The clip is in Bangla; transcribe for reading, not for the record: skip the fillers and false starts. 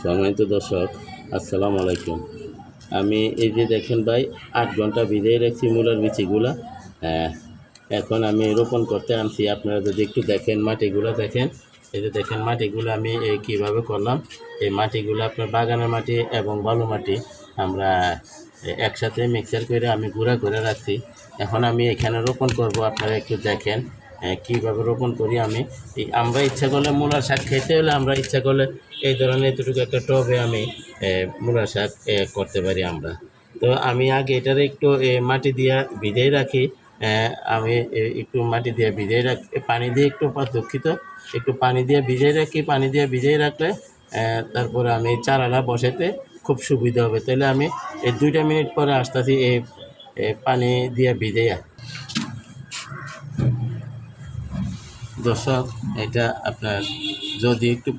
সম্মানিত দর্শক, আসসালামু আলাইকুম। আমি এই যে দেখেন ভাই 8 ঘন্টা ভিজিয়ে রাখছি মূলার বিচিগুলা। এখন আমি রোপণ করতে আনছি। আপনারা যদি একটু দেখেন মাটিগুলো দেখেন, এই যে দেখেন মাটিগুলো আমি কীভাবে করলাম। এই মাটিগুলো আপনার বাগানের মাটি এবং বালু মাটি আমরা একসাথে মিক্সার করে আমি গুঁড়া করে রাখছি। এখন আমি এখানে রোপণ করব। আপনারা একটু দেখেন কীভাবে রোপণ করি আমি। আমরা ইচ্ছা করলে মূলার শাক খেতে হলে আমরা ইচ্ছা করলে এই ধরনের এতটুকু একটা টবে আমি মূলার শাক করতে পারি আমরা। তো আমি আগে এটার একটু মাটি দিয়ে ভিজিয়ে রাখি। আমি একটু মাটি দিয়ে ভিজিয়ে রাখি, পানি দিয়ে একটু দুঃখিত, একটু পানি দিয়ে ভিজিয়ে রাখি। পানি দিয়ে ভিজিয়ে রাখলে তারপরে আমি চারাটা বসাতে খুব সুবিধা হবে। তাহলে আমি এই 2 মিনিট পরে আসতেছি এই পানি দিয়ে ভিজিয়ে। দর্শক, এটা আপনার যদি একটু